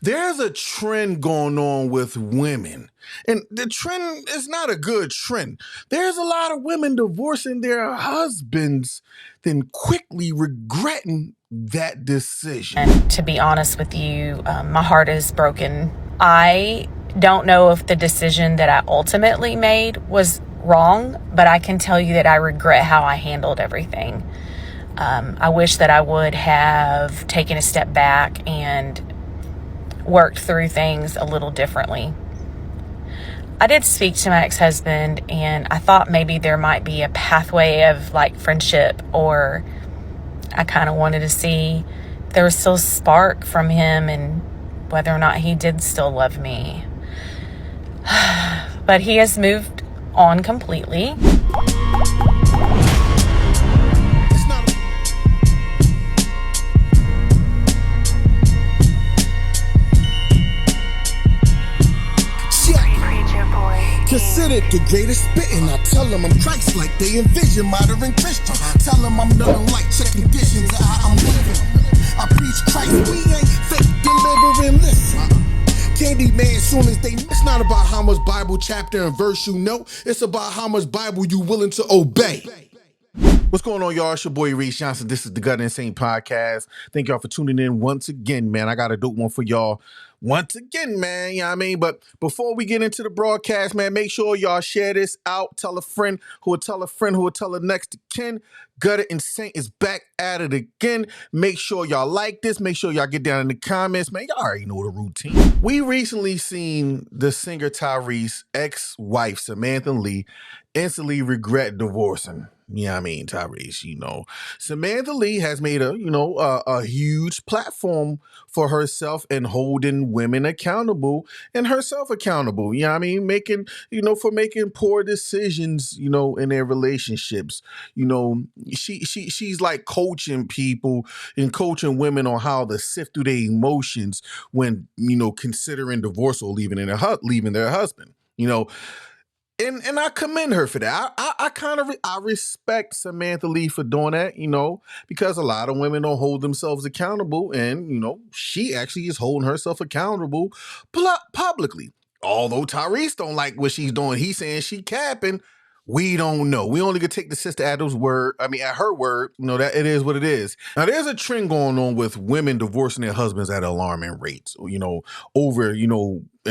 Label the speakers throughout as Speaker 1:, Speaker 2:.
Speaker 1: There's a trend going on with women, and the trend is not a good trend. There's a lot of women divorcing their husbands, then quickly regretting that decision.
Speaker 2: And to be honest with you, my heart is broken. I don't know if the decision that I ultimately made was wrong, but I can tell you that I regret how I handled everything. I wish that I would have taken a step back and worked through things a little differently. I did speak to my ex-husband, and I thought maybe there might be a pathway of like friendship, or I kind of wanted to see if there was still a spark from him and whether or not he did still love me. But he has moved on completely.
Speaker 3: Considered the greatest spitting. I tell them I'm Christ-like. They envision modern Christian. Tell them I'm nothing like check conditions of how I'm living. I preach Christ. We ain't fake delivering. Listen. Candy man, soon as they. It's not about how much Bible chapter and verse you know. It's about how much Bible you willing to obey.
Speaker 1: What's going on, y'all? It's your boy Reese Johnson. This is the Gutta And Saved podcast. Thank y'all for tuning in once again, man. I got a dope one for y'all once again, man. You know what I mean? But before we get into the broadcast, man, make sure y'all share this out. Tell a friend who will tell a friend who will tell the next to kin. Gutta And Saved is back at it again. Make sure y'all like this. Make sure y'all get down in the comments, man. Y'all already know the routine. We recently seen the singer Tyrese's ex-wife, Samantha Lee, instantly regret divorcing. Yeah, I mean, Tyrese, Samantha Lee has made a huge platform for herself and holding women accountable and herself accountable. Yeah, I mean, for making poor decisions, in their relationships. She's like coaching people and coaching women on how to sift through their emotions when, considering divorce or leaving their husband. And I commend her for that. I respect Samantha Lee for doing that, because a lot of women don't hold themselves accountable, and she actually is holding herself accountable publicly. Although Tyrese don't like what she's doing, he's saying she capping. We don't know. We only could take the sister at her word. That it is what it is. Now, there's a trend going on with women divorcing their husbands at alarming rates. In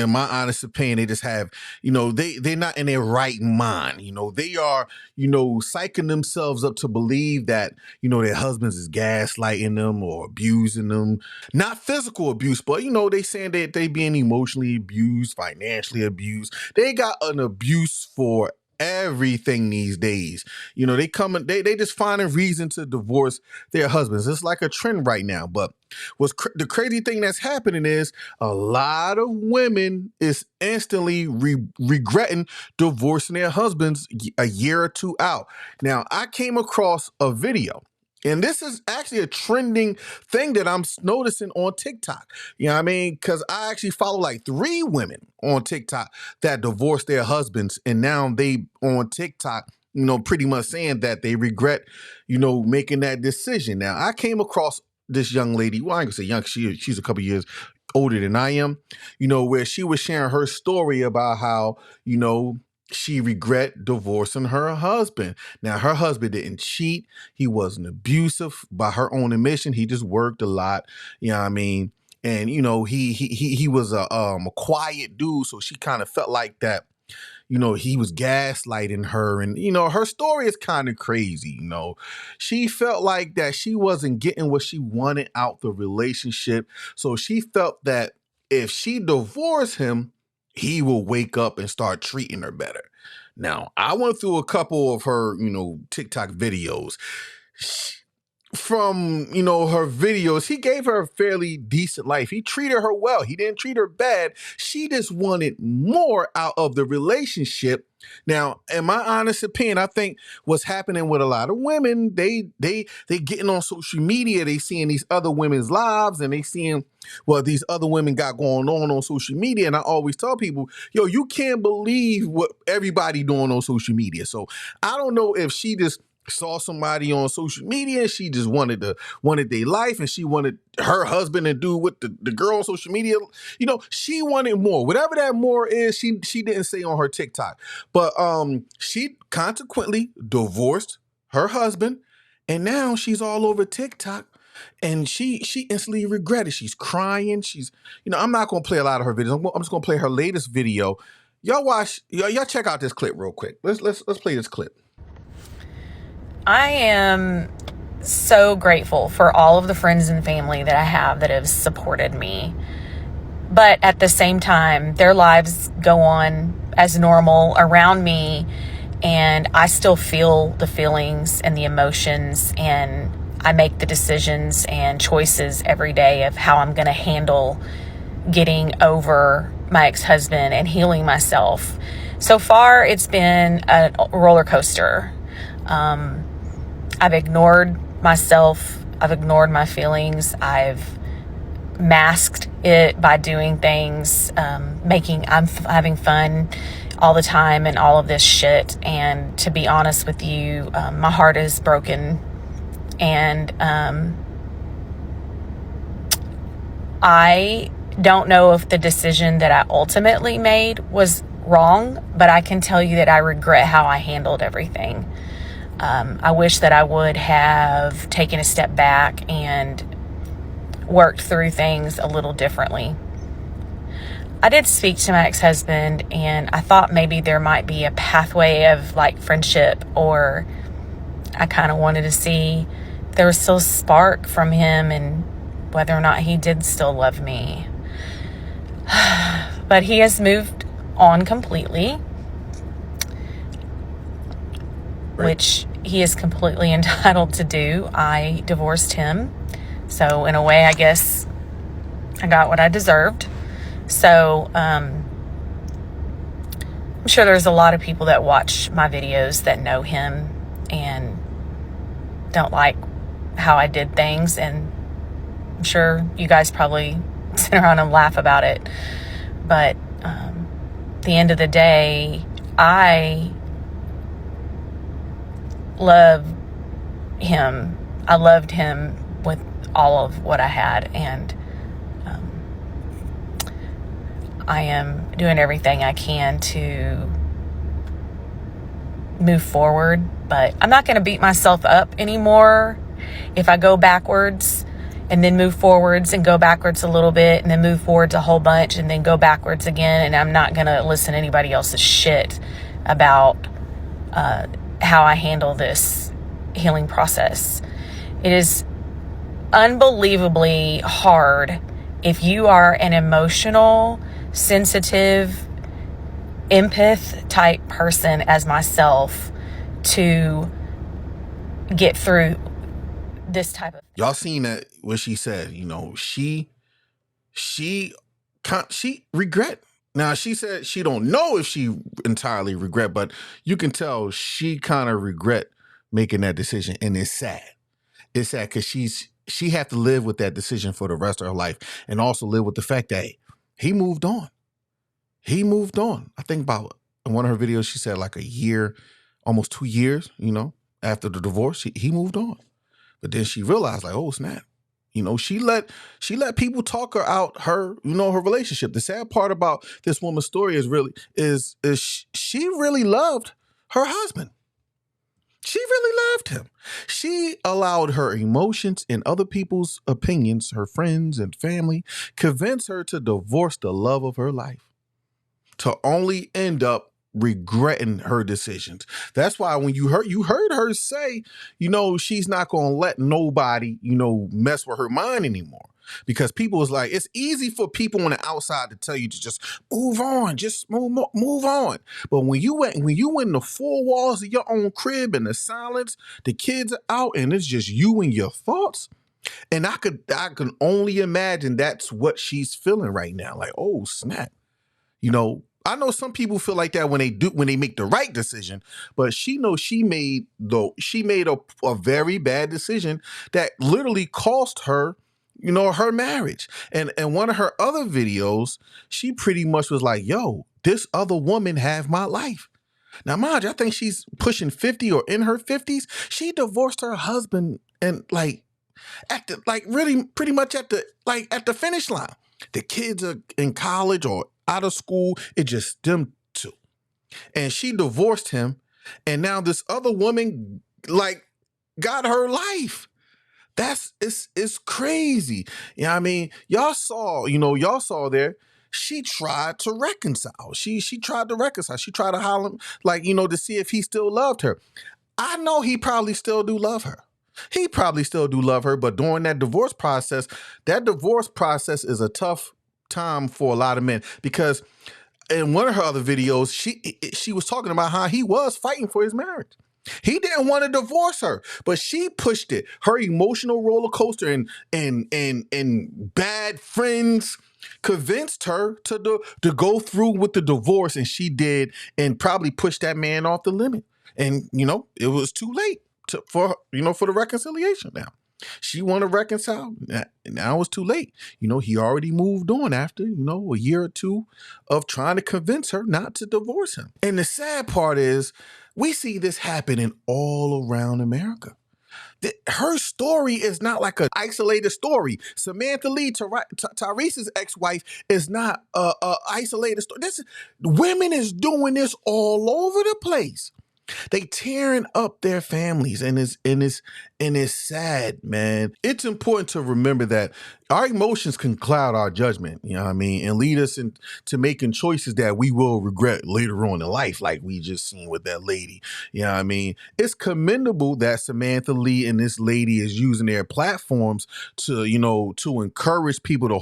Speaker 1: my honest opinion, they just have, they're not in their right mind. They are, psyching themselves up to believe that, their husbands is gaslighting them or abusing them. Not physical abuse, but, they saying that they being emotionally abused, financially abused. They got an abuse for everything these days. They just find a reason to divorce their husbands. It's like a trend right now. But the crazy thing that's happening is a lot of women is instantly regretting divorcing their husbands a year or two out. Now, I came across a video, and this is actually a trending thing that I'm noticing on TikTok. You know what I mean? Because I actually follow like 3 women on TikTok that divorced their husbands, and now they on TikTok, pretty much saying that they regret, making that decision. Now, I came across this young lady. Well, I ain't gonna say young. She's a couple years older than I am. Where she was sharing her story about how, she regret divorcing her husband. Now, her husband didn't cheat. He wasn't abusive by her own admission. He just worked a lot. You know what I mean? And, he was a quiet dude. So she kind of felt like that, he was gaslighting her. And, her story is kind of crazy. She felt like that she wasn't getting what she wanted out the relationship. So she felt that if she divorced him, he will wake up and start treating her better. Now, I went through a couple of her, TikTok videos. From, her videos, he gave her a fairly decent life. He treated her well. He didn't treat her bad. She just wanted more out of the relationship. Now, in my honest opinion, I think what's happening with a lot of women, they getting on social media, they seeing these other women's lives, and they seeing what these other women got going on social media. And I always tell people, yo, you can't believe what everybody doing on social media. So I don't know if she just saw somebody on social media and she just wanted their life, and she wanted her husband to do what the girl on social media, she wanted more. Whatever that more is, she didn't say on her TikTok. But she consequently divorced her husband, and now she's all over TikTok. And she instantly regretted. She's crying. I'm not gonna play a lot of her videos. I'm just gonna play her latest video. Y'all check out this clip real quick. Let's play this clip.
Speaker 2: I am so grateful for all of the friends and family that I have that have supported me. But at the same time, their lives go on as normal around me, and I still feel the feelings and the emotions, and I make the decisions and choices every day of how I'm going to handle getting over my ex-husband and healing myself. So far, it's been a roller coaster. I've ignored myself. I've ignored my feelings. I've masked it by doing things, I'm having fun all the time and all of this shit. And to be honest with you, my heart is broken. And I don't know if the decision that I ultimately made was wrong, but I can tell you that I regret how I handled everything. I wish that I would have taken a step back and worked through things a little differently. I did speak to my ex-husband, and I thought maybe there might be a pathway of like friendship, or I kind of wanted to see if there was still a spark from him and whether or not he did still love me. But he has moved on completely. Which he is completely entitled to do. I divorced him. So in a way, I guess I got what I deserved. So I'm sure there's a lot of people that watch my videos that know him and don't like how I did things. And I'm sure you guys probably sit around and laugh about it. But at the end of the day, I love him. I loved him with all of what I had, and I am doing everything I can to move forward, but I'm not going to beat myself up anymore if I go backwards and then move forwards and go backwards a little bit and then move forwards a whole bunch and then go backwards again. And I'm not going to listen to anybody else's shit about how I handle this healing process. It is unbelievably hard if you are an emotional, sensitive, empath type person as myself to get through this type of.
Speaker 1: Y'all seen that what she said? She regret. Now, she said she don't know if she entirely regret, but you can tell she kind of regret making that decision, and it's sad. It's sad because she had to live with that decision for the rest of her life, and also live with the fact that he moved on. He moved on. I think about in one of her videos, she said like a year, almost 2 years, after the divorce, he moved on. But then she realized, like, oh snap. She let people talk her out her relationship. The sad part about this woman's story is she really loved her husband. She really loved him. She allowed her emotions and other people's opinions, her friends and family, convince her to divorce the love of her life, to only end up regretting her decisions. That's why when you heard her say, she's not going to let nobody, mess with her mind anymore. Because people was like, it's easy for people on the outside to tell you to just move on, just move on. But when you in the four walls of your own crib and the silence, the kids are out and it's just you and your thoughts. And I can only imagine that's what she's feeling right now. Like, oh snap. I know some people feel like that when they make the right decision, but she knows she made a very bad decision that literally cost her, her marriage. And one of her other videos, she pretty much was like, yo, this other woman have my life. Now, mind you, I think she's pushing 50 or in her 50s. She divorced her husband and really pretty much at the finish line. The kids are in college or out of school. It just them two. And she divorced him. And now this other woman got her life. It's crazy. You know what I mean? Y'all saw there. She tried to reconcile. She tried to reconcile. She tried to holler, to see if he still loved her. I know he probably still do love her. But during that divorce process is a tough time for a lot of men, because in one of her other videos, she was talking about how he was fighting for his marriage. He didn't want to divorce her, but she pushed it. Her emotional roller coaster and bad friends convinced her to go through with the divorce, and she did, and probably pushed that man off the limit. And it was too late for the reconciliation. Now she want to reconcile. Now it's too late. He already moved on after a year or two of trying to convince her not to divorce him. And the sad part is, we see this happening all around America. Her story is not like an isolated story. Samantha Lee, Tyrese's ex-wife, is not a isolated story. Women is doing this all over the place. They tearing up their families, and it's sad, man. It's important to remember that our emotions can cloud our judgment, and lead us into making choices that we will regret later on in life, like we just seen with that lady. It's commendable that Samantha Lee and this lady is using their platforms to encourage people to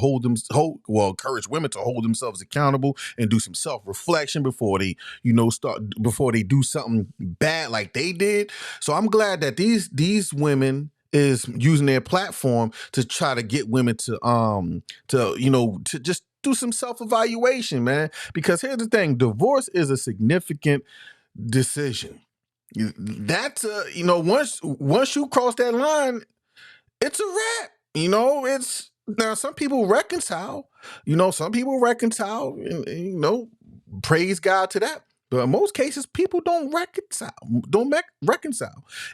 Speaker 1: encourage women to hold themselves accountable and do some self-reflection before they do something bad like they did. So I'm glad that these women is using their platform to try to get women to just do some self-evaluation, man. Because here's the thing: divorce is a significant decision. That's once you cross that line, it's a wrap. It's now some people reconcile. And praise God to that. But in most cases, people don't reconcile.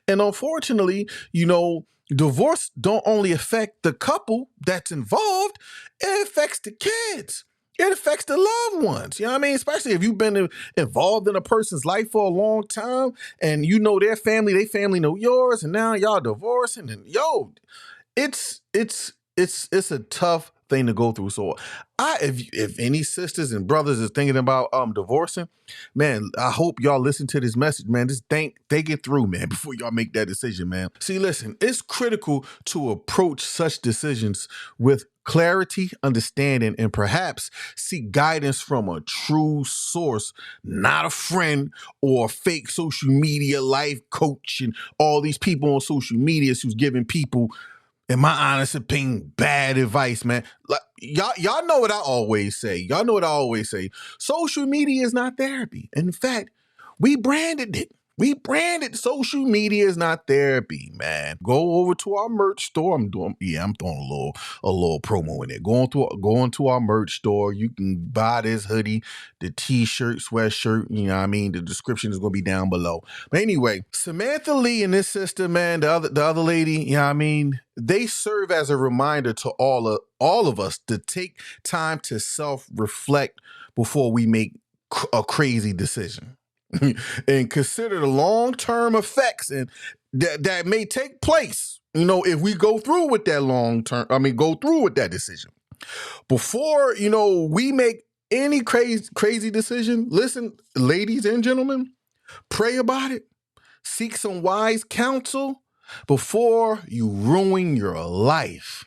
Speaker 1: And unfortunately, divorce don't only affect the couple that's involved, it affects the kids. It affects the loved ones. Especially if you've been involved in a person's life for a long time, and their family know yours, and now y'all divorcing, and it's a tough thing to go through. So if any sisters and brothers is thinking about divorcing, man, I hope y'all listen to this message, man. Just think it through, man, before y'all make that decision, man. See, listen, it's critical to approach such decisions with clarity, understanding, and perhaps seek guidance from a true source, not a friend or a fake social media life coach and all these people on social media who's giving people, in my honest opinion, bad advice, man. Like, y'all know what I always say. Social media is not therapy. In fact, we branded it. Social media is not therapy, man. Go over to our merch store. I'm throwing a little promo in there. Go into our merch store. You can buy this hoodie, the t-shirt, sweatshirt. The description is going to be down below. But anyway, Samantha Lee and this sister, man, the other lady, they serve as a reminder to all of us to take time to self-reflect before we make a crazy decision. And consider the long-term effects and that may take place, if we go through with that decision. Before, we make any crazy decision, listen, ladies and gentlemen, pray about it. Seek some wise counsel before you ruin your life.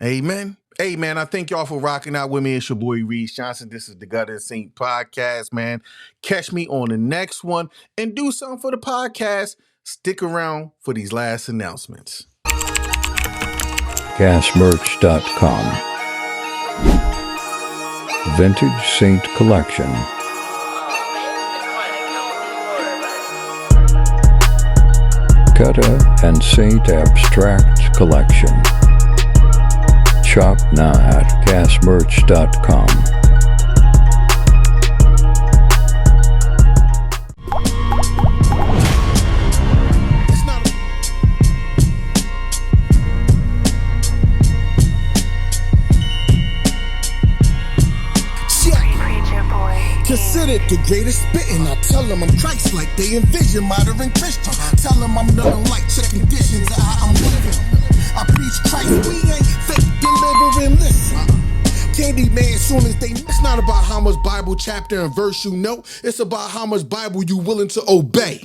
Speaker 1: Amen. Hey, man, I thank y'all for rocking out with me. It's your boy, Reese Johnson. This is the Gutta And Saved podcast, man. Catch me on the next one and do something for the podcast. Stick around for these last announcements.
Speaker 4: Gasmerch.com Vintage Saint Collection. Gutta And Saved Abstract Collection. Shop now at gasmerch.com.
Speaker 3: considered the greatest spitting. I tell them I'm Christ-like, they envision modern Christian. Tell them I'm nothing like, check conditions of how I'm living. I preach Christ, we ain't fake delivering. Listen, Candyman, soon as they, it's not about how much Bible chapter and verse you know, it's about how much Bible you willing to obey.